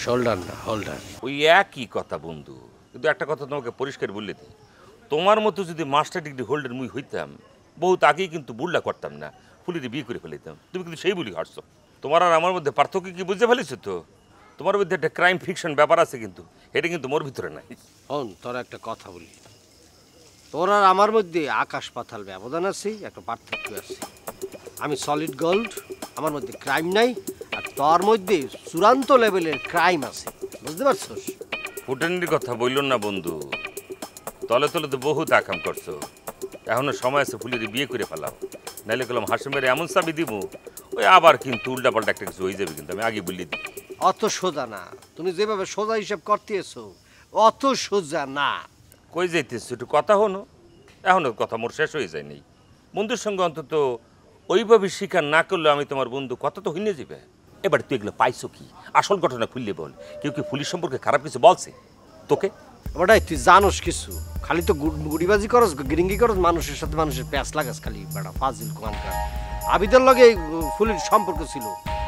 Shoulder না holder. ওই একই কথা বন্ধু, কিন্তু একটা কথা তোমাকে পরিষ্কার বললে দিই, তোমার মতো যদি মাস্টার ডিগ্রি হোল্ডার মুই হইতাম বহুত আগেই কিন্তু বুল্লা করতাম না, ফুলিতে বিয়ে করে ফেলিতাম। তুমি কিন্তু সেই বলি হারছো। তোমার আর আমার মধ্যে পার্থক্য কি বুঝতে ফেলেছো তো? তোমার মধ্যে একটা ক্রাইম ফিকশন ব্যাপার আছে, কিন্তু এটা কিন্তু মোর ভিতরে নাই। হন তোর একটা কথা বলি, তোর আর আমার মধ্যে আকাশ পাতাল ব্যবধান আছে, একটা পার্থক্য আছে। আমি সলিড গোল্ড, আমার মধ্যে ক্রাইম নাই, আর তোর মধ্যে চূড়ান্ত লেভেলের ক্রাইম আছে, বুঝতে পারছস? ফুটানির কথা বলল না বন্ধু, তলে তলে তো বহুত আকাম করছো। এখনো সময় আছে, ফুলির বিয়ে করে ফেলাও, নাইলে কলম হাসিমের এমন চাবি দিব ওই আবার কিন্তু উল্টাপাল্টা একটা কিছু হয়ে যাবে, কিন্তু আমি আগে বললি দিই। অত সোজা না, তুমি যেভাবে সোজা হিসাব করতেছো অত সোজা না। কই যাইতেছ একটু কথা হনো, এখনো কথা মোর শেষ হয়ে যায়নি। বন্ধুর সঙ্গে অন্তত ওইভাবে স্বীকার না করলে আমি তোমার বন্ধু কথা তো হইনে যাবে। এবার তুই এগুলো পাইছো কি? আসল ঘটনা খুললে বল, কেউ কি পুলিশ সম্পর্কে খারাপ কিছু বলছে তোকে? ওটাই তুই জানোস কিছু, খালি তো গুড়িবাজি করস, গিরিঙ্গি করস, মানুষের সাথে মানুষের প্যাঁচ লাগাস খালি। বেটা ফাজিল কোয়ানকার। আবিদের লগে ফুলির সম্পর্ক ছিল,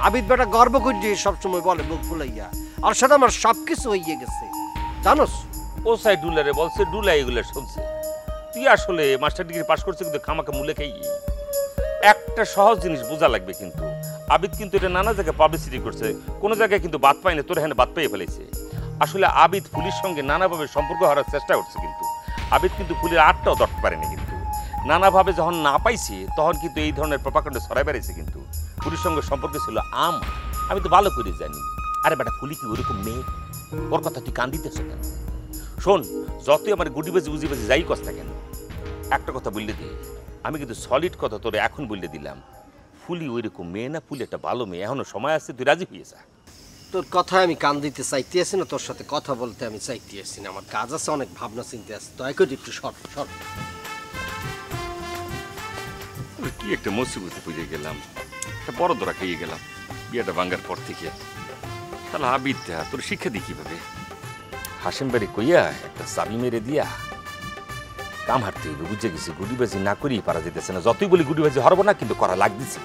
আবিদ বেটা গর্ব করে সবসময় বলে মুখ ফুলাইয়া, আর সাথে আমার সব কিছু হইয়ে গেছে, জানোস? ও সাই ডুলারে বলছে, ডুলা এগুলো শুনছে। তুই আসলে মাস্টার ডিগ্রি পাস করছে, কিন্তু খামাকে মূলে খাই। একটা সহজ জিনিস বোঝা লাগবে, কিন্তু আবিদ কিন্তু এটা নানা জায়গায় পাবলিসিটি করছে, কোনো জায়গায় কিন্তু বাদ পায় না, তোর হ্যাঁ বাদ পেয়ে ফেলেছে। আসলে আবিদ ফুলির সঙ্গে নানাভাবে সম্পর্ক হারার চেষ্টা করছে, কিন্তু আবিদ কিন্তু ফুলির আটটাও ধরতে পারেনি। কিন্তু নানাভাবে যখন না পাইছে তখন কিন্তু এই ধরনের প্রপাকাণ্ড ছড়াই বেড়েছে। কিন্তু ফুলির সঙ্গে সম্পর্ক ছিল আমি তো ভালো করে জানি। আরে বেটা, ফুলি কি ওরকম মেয়ে? ওর কথা তুই কান দিতেছ কেন? শোন, যতই আমার গুটিবাজি বুঝিবাজি যাই কষ্ট কেন, একটা কথা বললে দে, আমি কিন্তু সলিড কথা তোরে এখন বললে দিলাম, ফুলি ওইরকম মেয়ে না, ফুলি একটা ভালো মেয়ে। এখনো সময় আছে, তুই রাজি হয়ে যা। তোর কথায় আমি কান দিতে চাইতে আছি না, তোর সাথে কথা বলতে আমি চাইতে আছি না, আমার কাজ আছে, অনেক ভাবনা চিন্তা আছে, দয়া করে একটু সর সর। কি একটা মুসিবতে পুজে গেলাম, একটা বড় ধরা খেয়ে গেলাম বিয়েটা ভাঙ্গার পর থেকে। তাহলে আবিদটা তোর শিক্ষা দিই কিভাবে? হাসিম বাড়ি কইয়া একটা চাবি মেরে দিয়া কাম হারতে হইবে, বুঝে গেছি। গুডিবাজি না করেই পারা যেতেছে না, যতই বলি গুডিবাজি হারবো না, কিন্তু করা লাগতেছে।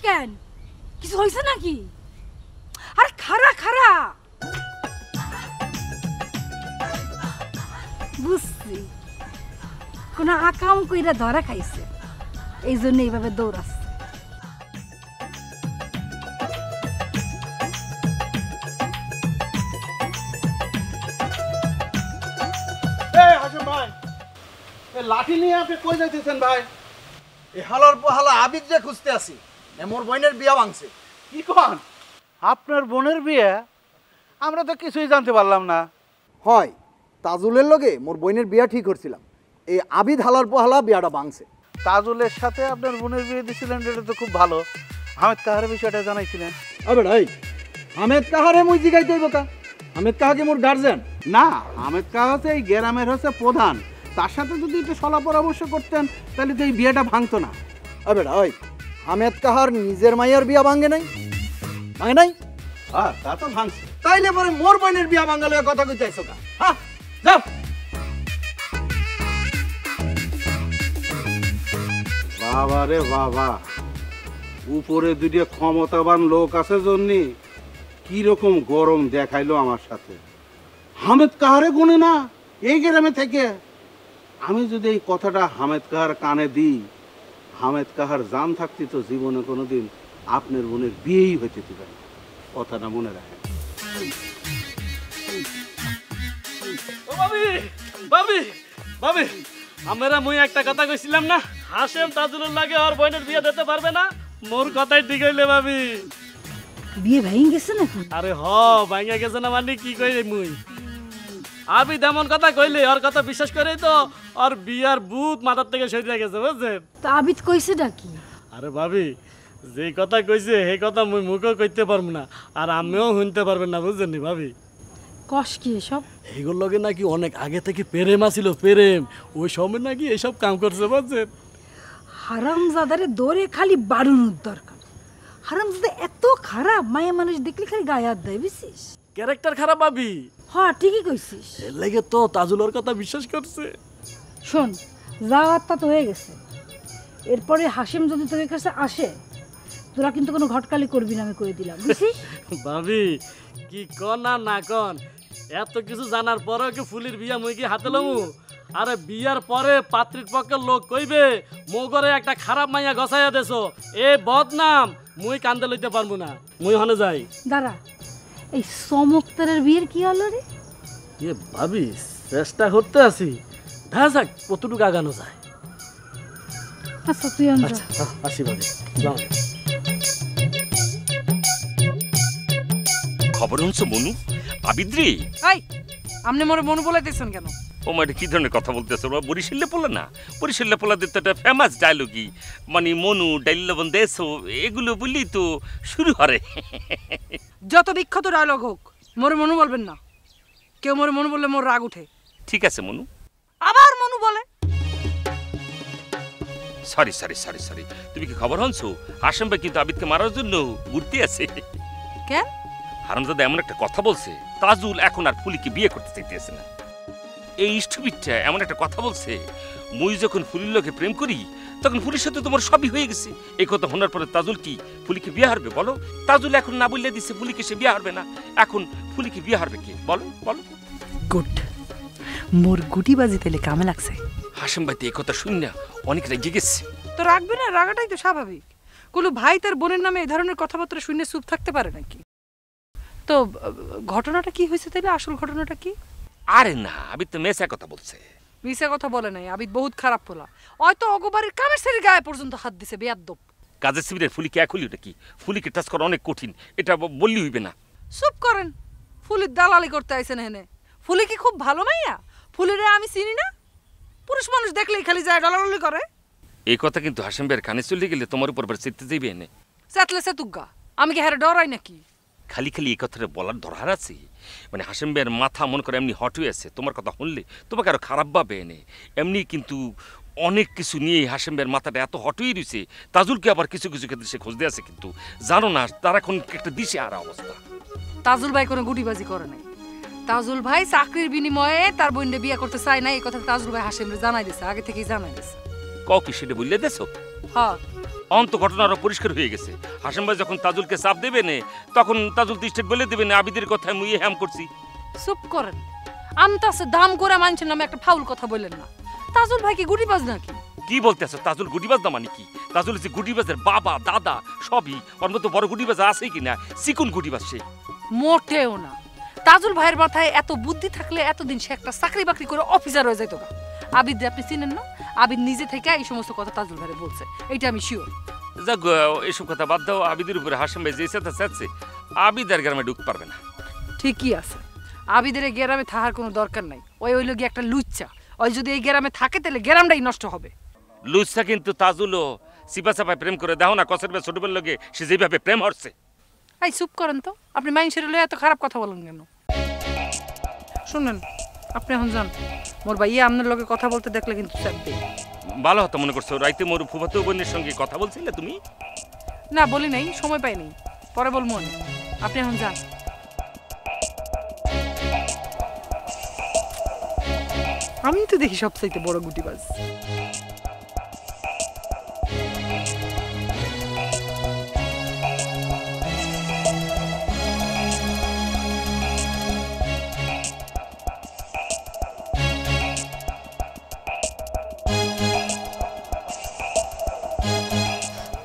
কেন কিছু হয়েছে নাকি? আরে খারা খারা, বুঝছি কোন আকাম কইরা ধরা খাইছে, এই জন্য এইভাবে দৌড়াচ্ছে। লাঠি নিয়ে আপনি কই যাইতেছেন ভাই? এই হালার পাহালা আবিদ যে খুঁজতে আসি, মোর বোনের বিয়া ভাঙছে। কি কন? আপনার বোনের বিয়ে? আমরা তো কিছুই জানতে পারলাম না। হয়, তাজুলের লগে মোর বোনের বিয়া ঠিক করছিলাম, এই আবিদ হালার পাহালা বিয়াটা ভাঙছে। তাজুলের সাথে আপনার বোনের বিয়ে দিছিলেন, এটা তো খুব ভালো। হামেদ কাহারের বিষয়টা জানাইছিলেন? আবে ভাই, হামেদ কাহারে মুই জিগাইতে হইব কা? হামেদ কাহাকে মোর গার্জেন না, হামেদ কাহা হচ্ছে এই গ্রামের হচ্ছে প্রধান, তার সাথে যদি একটু সলা পরামর্শ করতেন তাহলে তো এই বিয়েটা ভাঙতো না। আবে ভাই, হামেদ কাহার নিজের মাইয়ার বিয়া ভাঙে নাই? ভাঙে নাই? হ্যাঁ, তা তো ভাঙছে। তাইলে পরে মোর বোনের বিয়া ভাঙালে কথা কইতে আইছো কা? হ্যাঁ, যাও। বাবা রে বাবা, উপরে দুটো ক্ষমতাবান লোক আছে জন্য কি রকম গরম দেখাইলো আমার সাথে। হামেদ কাহারে গুনে না এই গ্রামে থেকে। আমি যদি এই কথাটা হামেদ কাহার কানে দিই, হামেদ কাহার জান থাকতে তো জীবনে কোনোদিন আপনার বোনের বিয়েই হইতে দিবেন। কথাটা মনে রাখেন। ভাবি ভাবি ভাবি, আমরা মুই একটা কথা কইছিলাম না, হাসেম তাজুলের লাগে আর বোনের বিয়ে দিতে পারবে না। মোর কথাই ঠিক হইলে ভাবি। বিয়ে ভেঙে গেছে নাকি? আরে হ, ভাঙা গেছে না মানে কি কইলে মুই? আবি তেমন কথা কইলে ওর কথা বিশ্বাস করে তো আর বিয়ার ভূত মাথার থেকে সরিয়ে গেছে, বুঝছেন? তো আবিদ কইছে নাকি? আরে ভাবি, যে কথা কইছে সেই কথা মুই মুখও কইতে পারবো না, আর আমিও শুনতে পারবেন না, বুঝছেন নি ভাবি? কষ কি এসব? এইগুলোর লগে নাকি অনেক আগে থেকে প্রেম আছিল, প্রেম। ওই সময় নাকি এসব কাম করছে, বুঝছেন? হারামজাদারে দৌড়ে খালি বাড়ানোর দরকার। হারামজাদা এত খারাপ, মায়া মানুষ দেখলে খালি গায়ে হাত দেয়, বুঝছিস? ক্যারেক্টার খারাপ ভাবি, হ্যাঁ ঠিকই কইছিস। এর লাগে তো তাজুলের কথা বিশ্বাস করছে। শোন, যাওয়ারটা তো হয়ে গেছে, এরপরে হাসিম যদি তোর কাছে আসে তোরা কিন্তু কোনো ঘটকালি করবি না, আমি কই দিলাম, বুঝছিস? ভাবি কি কন আর না কন, এত কিছু জানার পরেও কি ফুলির বিয়া মুই কি হাতে লমু? আরে বিয়ার পরে পাত্রীর পক্ষের লোক কইবে মোগরে একটা খারাপ মাইয়া গছাইয়া দেছো, এ বদনাম মুই কান্দে লইতে পারবো না, মুই হনে যাই। দাঁড়া, এই চমকতারের বিয়ের কি হলো রে? এ ভাবি চেষ্টা করতে আছি, দেখা যাক কতটুকু আগানো যায়। আচ্ছা তুই আন যা। আসি ভাবি, যাও। খবর শুনছো মনু? আবিদ রে, এই আপনি মোরে মনে বলাইতেছেন কেন? ও মানে কি ধরনের কথা বলতেছো? ওরা বরিশালে পোলা না? বরিশালে পোলাদের তো একটা ফেমাস ডায়লগই মানে মনু ডাইলবন দেশো, এগুলো বললেই তো শুরু হরে। যত বিখ্যাত ডায়লগ হোক মোরে মনু বলবেন না। কেউ মোরে মনু বললে মোর রাগ উঠে। ঠিক আছে মনু। আবার মনু বলে? সরি সরি সরি সরি, তুমি কি খবর হনছো? হাসেম ভাই কিন্তু আবিদকে মারার জন্য ঘুরতে আছে। কেন? হারামজাদা এমন একটা কথা বলছে, তাজুল এখন আর ফুলিকে বিয়ে করতে চাইতেছে না। এই ইষ্টবিদটা এমন একটা কথা বলছে, মুই যখন ফুলির লোকে প্রেম করি তখন ফুলির সাথে তোমার সবই হয়ে গেছে। এই কথা শোনার পরে তাজুল কি ফুলিকে বিয়ে হারবে বলো? তাজুল এখন না বললে দিচ্ছে ফুলিকে সে বিয়ে হারবে না, এখন ফুলিকে বিয়ে হারবে কে বলো বলো? গুড, মোর গুটি বাজি তেলে কামে লাগছে। হাসেম ভাই তো এই কথা শুন না অনেক রেগে গেছে। তো রাখবে না, রাগাটাই তো স্বাভাবিক। কোনো ভাই তার বোনের নামে এই ধরনের কথাবার্তা শুনে চুপ থাকতে পারে নাকি? তো ঘটনাটা কি হয়েছে তাইলে? আসল ঘটনাটা কি? আরে না, আবিদ তো মেসা কথা বলছে। মিশা কথা বলে নাই, আবিদ বহুত খারাপ পোলা। হয়তো অগবাড়ির কামের সেরি গায়ে পর্যন্ত হাত দিছে, বেয়াদ্দপ। কাজের শিবিরের ফুলিকে এক হলি ওটা কি? ফুলিকে টাচ করা অনেক কঠিন, এটা বললি হইবে না। চুপ করেন, ফুলির দালালি করতে আইছেন হেনে। ফুলি কি খুব ভালো মাইয়া? ফুলিরে আমি চিনি না? পুরুষ মানুষ দেখলেই খালি যায় ডালাডালি করে। এই কথা কিন্তু হাসেম ভাইয়ের কানে চলে গেলে তোমার উপর চিত্তে যাইবে এনে। চেতলে সেতুগা, আমি কি হারে ডরাই নাকি? খালি খালি এই কথাটা বলার দরকার আছে? মানে হাসেম ভাইয়ের মাথা মনে করে এমনি হট হয়ে আছে, তোমার কথা শুনলে তোমাকে আরো খারাপ ভাবে এনে। এমনি কিন্তু অনেক কিছু নিয়ে হাসেম ভাইয়ের মাথাটা এত হট হয়ে রয়েছে। তাজুলকে আবার কিছু কিছু ক্ষেত্রে সে খুঁজতে আছে, কিন্তু জানো না তার এখন একটা দিশে হারা অবস্থা। তাজুল ভাই কোনো গুটিবাজি করে নাই। তাজুল ভাই চাকরির বিনিময়ে তার বোনকে বিয়ে করতে চায় না, এই কথা তাজুল ভাই হাসেমরে জানাই দিছে, আগে থেকেই জানাই দিছে। কাউ কি সেটা বললে দেছো? হ্যাঁ, অন্ত ঘটনা আরো পরিষ্কার হয়ে গেছে। হাসেম ভাই যখন তাজুলকে চাপ দেবে না, তখন তাজুল স্টেট বলে দেবে না আবিদের কথা মুই হ্যাম করছি। চুপ করেন, আমতাছে দাম করে মানুষের নামে একটা ফাউল কথা বললেন না। তাজুল ভাই কি গুটিবাজ নাকি? কি বলতেছো? তাজুল গুটিবাজ না মানে কি? তাজুল হচ্ছে গুটিবাজের বাবা দাদা সবই, ওর মতো বড় গুটিবাজ আছে কিনা? চিকুন গুটিবাজ সে। মোটেও না। তাজুল ভাইয়ের মাথায় এত বুদ্ধি থাকলে এতদিন সে একটা চাকরি বাকরি করে অফিসার হয়ে যেত গা। আবিদ আপনি চিনেন না? আবিদ নিজে থেকে এই সমস্ত কথা তাজুল ভাইয়ের বলছে, এটা আমি শিওর। যাক এসব কথা বাদ দাও। আবিদের উপরে হাসেম ভাই যে সাথে চাচ্ছে, আবিদ আর গ্রামে ঢুকতে পারবে না। ঠিকই আছে, আবিদের এই গ্রামে থাকার কোনো দরকার নাই। ওই হইল গিয়ে একটা লুচ্চা, ওই যদি এই গ্রামে থাকে তাহলে গ্রামটাই নষ্ট হবে। লুচ্ছা কিন্তু তাজুলও সিপা চাপায় প্রেম করে দেখো না, কসের বে ছোটবেলার লগে সে যেভাবে প্রেম হচ্ছে। এই চুপ করেন তো, আপনি মাইন্সের লয়ে এত খারাপ কথা বলেন কেন? শুনেন, আপনি এখন যান। মোর ভাইয়া আপনার লগে কথা বলতে দেখলে কিন্তু চাপবে। ভালো হতো মনে করছো, রাইতে মোর ফুফাতো বোনের সঙ্গে কথা বলছিলে তুমি? না বলি নাই, সময় পাইনি, পরে বলবো। আপনি এখন যান। আমি তো দেখি সবচাইতে বড় গুটিবাজ।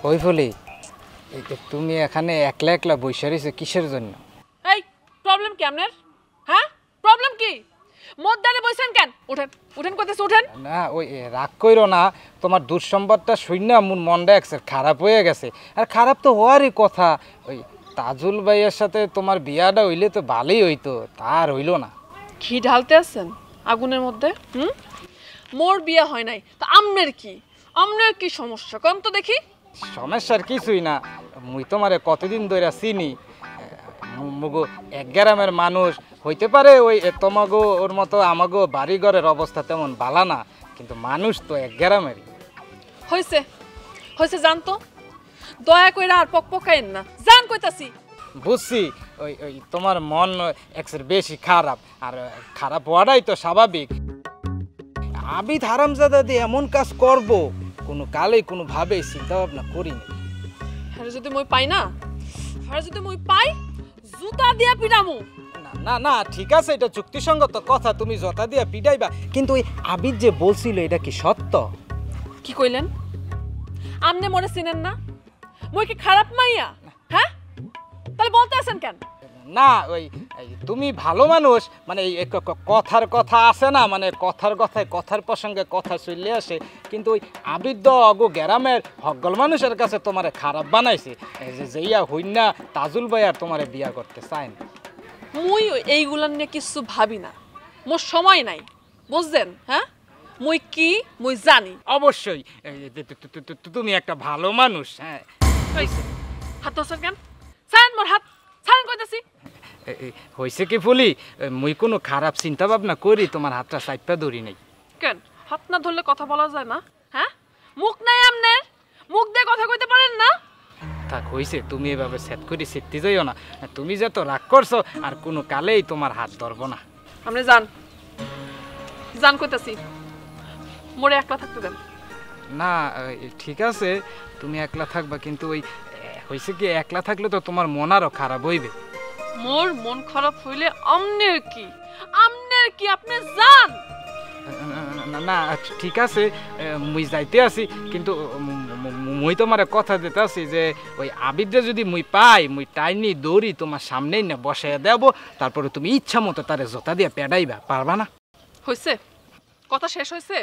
ওই ফলি, তুমি এখানে একলা একলা বসে রয়েছো কিসের জন্য? এই প্রবলেম কি আপনার? হ্যাঁ প্রবলেম কি? মদ্দারে বসেন কেন? উঠেন উঠেন, কোথায় উঠেন? না ওই রাগ কইরো না, তোমার দুঃসংবাদটা শুনে আমার মনটা একসের খারাপ হয়ে গেছে। আর খারাপ তো হওয়ারই কথা। ওই তাজুল ভাইয়ের সাথে তোমার বিয়াটা হইলে তো ভালোই হইতো, তার হইলো না। ঘি ঢালতে আছেন আগুনের মধ্যে? মোর বিয়ে হয় নাই তো আমনের কি? আমনের কি সমস্যা কোন তো দেখি? সমস্যার কিছুই না, মুই তোমারে কতদিন ধরে চিনি। মুগো এক গ্রামের মানুষ হইতে পারে, ওই তোমাগো ওর মতো আমাগো বাড়ি ঘরের অবস্থা তেমন ভালো না, কিন্তু মানুষ তো এক গ্রামেরই। হয়েছে হয়েছে, জানতো দয়া কইরা আর পকপকাইন না, জান কইতাছি। বুঝছি, ওই ওই তোমার মন এক্সের বেশি খারাপ, আর খারাপ হওয়াটাই তো স্বাভাবিক। আবিদ হারামজাদা দিয়ে এমন কাজ করব কোনো কালেই কোনো ভাবেই চিন্তা ভাবনা করিনি। হ্যাঁ যদি মই পাই না, হ্যাঁ যদি মই পাই জুতা দিয়া পিটামু। না না না, ঠিক আছে, এটা যুক্তিসঙ্গত কথা, তুমি জতা দিয়া পিটাইবা, কিন্তু ওই আবিদ যে বলছিল এটা কি সত্য? কি কইলেন? আমনে মনে চিনেন না? মই কি খারাপ মাইয়া? হ্যাঁ তাহলে বলতে আছেন কেন? না ওই তুমি ভালো মানুষ, মানে এই কথার কথা আছে না, মানে কথার কথায় কথার প্রসঙ্গে কথা চলে আসে, কিন্তু ওই আবিদ অগো গ্রামের হগল মানুষের কাছে তোমারে খারাপ বানাইছে, যেইয়া হইনা তাজুল ভাই আর তোমারে বিয়া করতে চায় না। মুই এইগুলান নিয়ে কিছু ভাবি না, মোর সময় নাই, বুঝছেন? হ্যাঁ মুই কি মুই জানি। অবশ্যই তুমি একটা ভালো মানুষ। হ্যাঁ হাত ধরছেন কেন? ছাড়েন মোর হাত, ছাড়েন কইতাছি। হয়েছে কি ফুলি, মুই কোনো খারাপ চিন্তা ভাবনা করি তোমার হাতটা চাইপা ধরি নাই। কেন হাত না ধরলে কথা বলা যায় না? হ্যাঁ মুখ নাই আমনের, মুখ দিয়ে কথা কইতে পারেন না? থাক হয়েছে, তুমি এভাবে সেট করে সেটতে যাইও না, তুমি যত রাগ করছো আর কোনো কালেই তোমার হাত ধরবো না। আপনি যান, যান কইতাছি, মোরে একলা থাকতে দেন। না ঠিক আছে, তুমি একলা থাকবা, কিন্তু ওই হয়েছে কি একলা থাকলে তো তোমার মন আরও খারাপ হইবে। মোর মন খারাপ হইলে আমনের কি? আমনের কি? আপনি যান। না না ঠিক আছে, মুই যাইতে আছি, কিন্তু মুই তোমার কথা দিতে আছি যে ওই আবিদে যদি মুই পাই, মুই টাইনি দৌড়ি তোমার সামনেই না বসাইয়া দেবো, তারপরে তুমি ইচ্ছা মতো তারে জোতা দিয়ে পেডাইবা, পারবা না? হইছে কথা শেষ হইছে?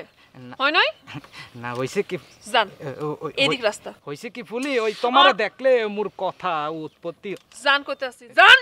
হয় নাই না হইছে কি, যান এদিক রাস্তা। হইছে কি ফুলি, ওই তোমারে দেখলে মোর কথা উৎপত্তি। যান কইতে আছি, যান।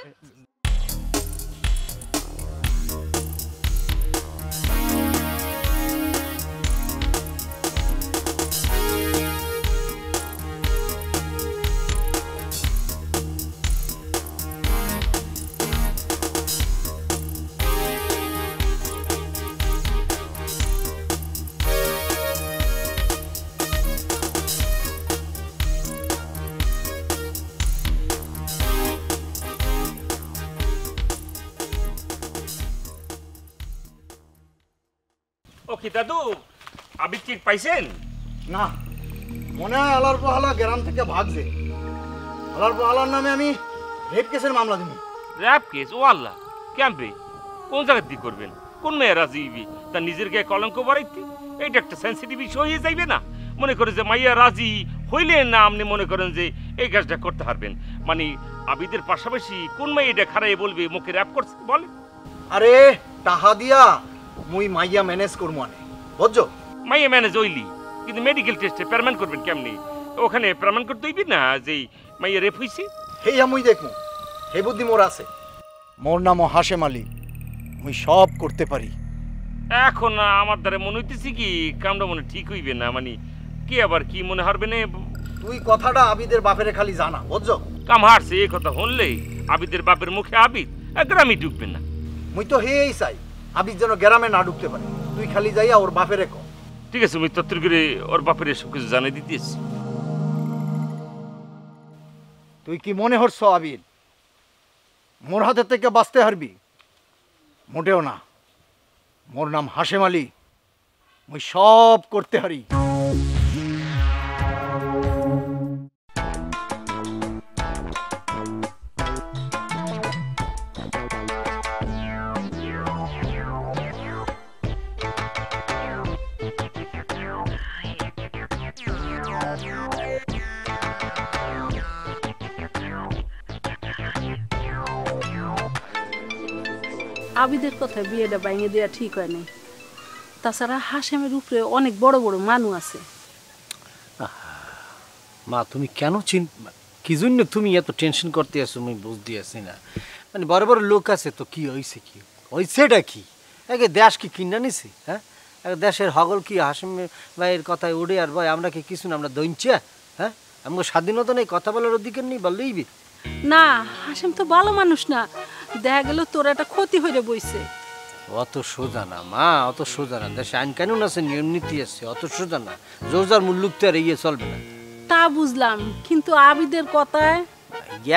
ও কি দাদু, আবিদ কি পাইছেন? না, মনে হয় আলার পাহালা গ্রাম থেকে ভাগছে। আলার পাহালার নামে আমি রেপ কেসের মামলা দিব। Rap case? ও আল্লাহ, ক্যাম্পে কোন জায়গা দিয়ে করবেন? কোন মেয়ে রাজি হইবি তার নিজের গায়ে কলঙ্ক বাড়াইতে? এইটা একটা সেন্সিটিভ ইস্যু হয়ে যাইবে না? মনে করে যে মাইয়া রাজি হইলে না আপনি মনে করেন যে এই কাজটা করতে পারবেন, মানে আবিদের পাশাপাশি কোন মেয়ে এটা খারাই বলবে মুখে র‍্যাপ করছে? বলে আরে টাহা দিয়া মুই মাইয়া ম্যানেজ করবো আনে, বুঝছো? মাইয়া ম্যানেজ হইলি, কিন্তু মেডিকেল টেস্টে প্রমাণ করবেন কেমনি? ওখানে প্রমাণ করতে হইবি না যে মাইয়া রেপ হইছে? হেইয়া মুই দেখমু, হে বুদ্ধি মোর আছে। মোর নাম হাশেম আলী, মুই সব করতে পারি। এখন আমার দ্বারা মনে হইতেছি কি কামটা মনে ঠিক হইবে না, মানে কি আবার কি মনে হারবে না? তুই কথাটা আবিদের বাপেরে খালি জানা, বুঝছো? কাম হারছে এই কথা শুনলেই আবিদের বাপের মুখে আবিদ গ্রামে ঢুকবে না। মুই তো হেই চাই আবিদ যেন গ্রামে না ঢুকতে পারে। তুই খালি যাইয়া ওর বাপেরে কো। ঠিক আছে, আমি তত্ত্ব করে ওর বাপের সব কিছু জানিয়ে দিতেছি। তুই কি মনে হচ্ছ আবিদ মোর হাতে থেকে বাঁচতে হারবি? মোটেও না। মোর নাম হাশেম আলী, মুই সব করতে হারি। আবিদের কথা বিয়েটা ভাঙে দেওয়া ঠিক হয় নাই। তাছাড়া হাশেমের উপরে অনেক বড় বড় মানুষ আছে। মা তুমি কেন কি জন্য তুমি এত টেনশন করতে আছো আমি বুঝতে আছি না। মানে বড় বড় লোক আছে তো কি হয়েছে, কি হয়েছেটা কি? একে দেশ কি কিনা নিছি? হ্যাঁ, দেশের হগল কি হাশেম ভাইয়ের কথায় উড়ে আর ভাই আমরা কি কিছু না? আমরা দৈঞ্চা? হ্যাঁ, আমার স্বাধীনতা নেই, কথা বলার অধিকার নেই বললেই? না, হাশেম তো ভালো মানুষ না, দেখা গেল তোর একটা ক্ষতি হয়ে বইছে। অত সোজা না মা, অত সোজা না। দেশে আইন কানুন আছে, নিয়ম নীতি আছে, অত সোজা না। জোর যার মুল্লুক তো আর ইয়ে চলবে না। তা বুঝলাম, কিন্তু আবিদের কথায়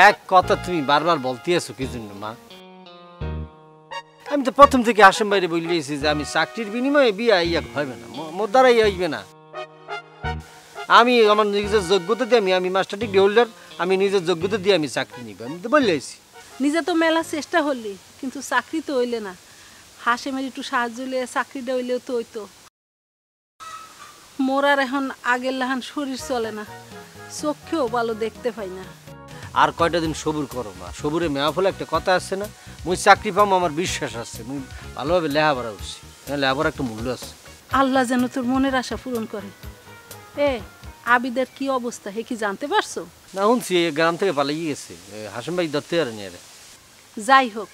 এক কথা তুমি বারবার বলতে আছো কি জন্য মা? আমি তো প্রথম থেকে হাসেম বাইরে বলিয়েছি যে আমি চাকরির বিনিময়ে বিয়া ইয়া হবে না, মোর দ্বারাই হইবে না। আমি আমার নিজের যোগ্যতা দিয়ে আমি মাস্টার ডিগ্রি হোল্ডার, আমি নিজের যোগ্যতা দিয়ে আমি চাকরি নিব, আমি তো বলে আইছি। নিজে তো মেলা চেষ্টা হলি, কিন্তু চাকরি তো হইলে না। হাসেমের একটু সাহায্য হইলে চাকরিটা হইলেও তো হইতো। মোর আর এখন আগের লাহান শরীর চলে না, চোখেও ভালো দেখতে পাই না। আর কয়টা দিন সবুর করো মা, সবুরে মেয়া ফলে একটা কথা আছে না, মুই চাকরি পাবো আমার বিশ্বাস আছে, মুই ভালোভাবে লেখাপড়া করছি, লেখাপড়া একটা মূল্য আছে। আল্লাহ যেন তোর মনের আশা পূরণ করে। এ আবিদের কি অবস্থা হে কি জানতে পারছো? না শুনছি গ্রাম থেকে পালিয়ে গেছে, হাসেম ভাই ধরতে পারে নি। যাই হোক,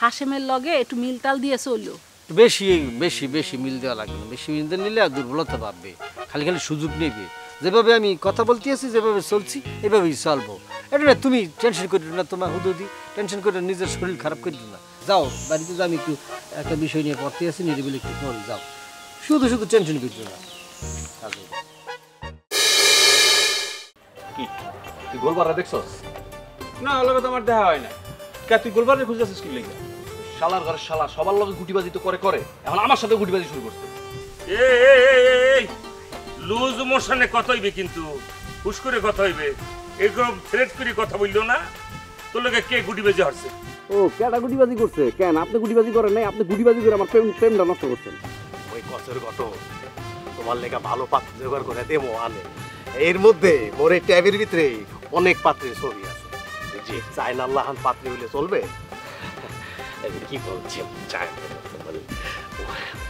হাসেমের লগে একটু মিলতাল দিয়ে চললো। বেশি বেশি বেশি মিল দেওয়া লাগবে না, বেশি মিল নিলে আর দুর্বলতা পাবে, খালি খালি সুযোগ নেবে। যেভাবে আমি কথা বলতে আছি, যেভাবে চলছি এভাবেই চলবো। এটা না তুমি টেনশন করি না, তোমার হুদুদি টেনশন করে নিজের শরীর খারাপ করে না। যাও বাড়িতে যাও, আমি একটু একটা বিষয় নিয়ে পড়তে আছি, নিরিবিলি একটু পড়ি, যাও, শুধু শুধু টেনশন করছো না। কি তুই গোলবারে দেখছস? না, লগে তো আমার দেখা হয় না। কে তুই গোলবারে খুঁজতেছিস কি লেগে? শালার ঘরে শালা সবার লগে গুটিবাজি তো করে, এখন আমার সাথে গুটিবাজি শুরু করছে। এই লুজ মোশনে কথা হইবে, কিন্তু হুশ করে কথা হইবে, এরকম থ্রেট করে কথা বললো না। তোর লগে কে গুটিবাজি হচ্ছে? ও কেডা গুটিবাজি করছে? কেন আপনি গুটিবাজি করেন নাই? আপনি গুটিবাজি করে আমার প্রেমটা নষ্ট করছেন। ওই কচের গত তোমার লেগা ভালো পাত্র জোগাড় করে দেবো আনে। এর মধ্যে মোর এই ট্যাবের ভিতরে অনেক পাত্রের ছবি আছে। জি চাইন আল্লাহান পাত্রী হইলে চলবে? কি বলছেন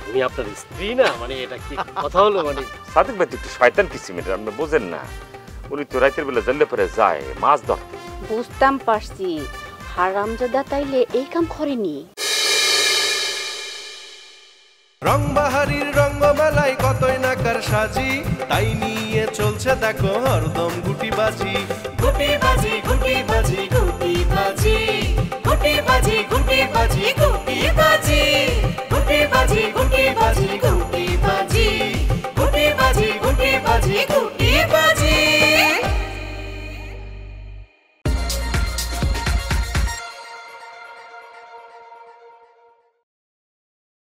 উনি আপনার স্ত্রী না, মানে এটা কি কথা হলো? মানে সাদিক ভাই একটু শয়তান কিসিমের, আপনি বোঝেন না। উনি তো রাতের বেলা জানলে পরে যায় মাছ ধরতে। বুঝতাম পারছি, হারামজাদা তাইলে এই কাম করেনি। রংবাহারির রঙ্গমেলায় কতই নাকার সাজি, তাই নিয়ে চলছে দেখো হরদম গুটিবাজি। গুটিবাজি গুটিবাজি গুটিবাজি গুটিবাজি গুটিবাজি গুটিবাজি গুটিবাজি গুটিবাজি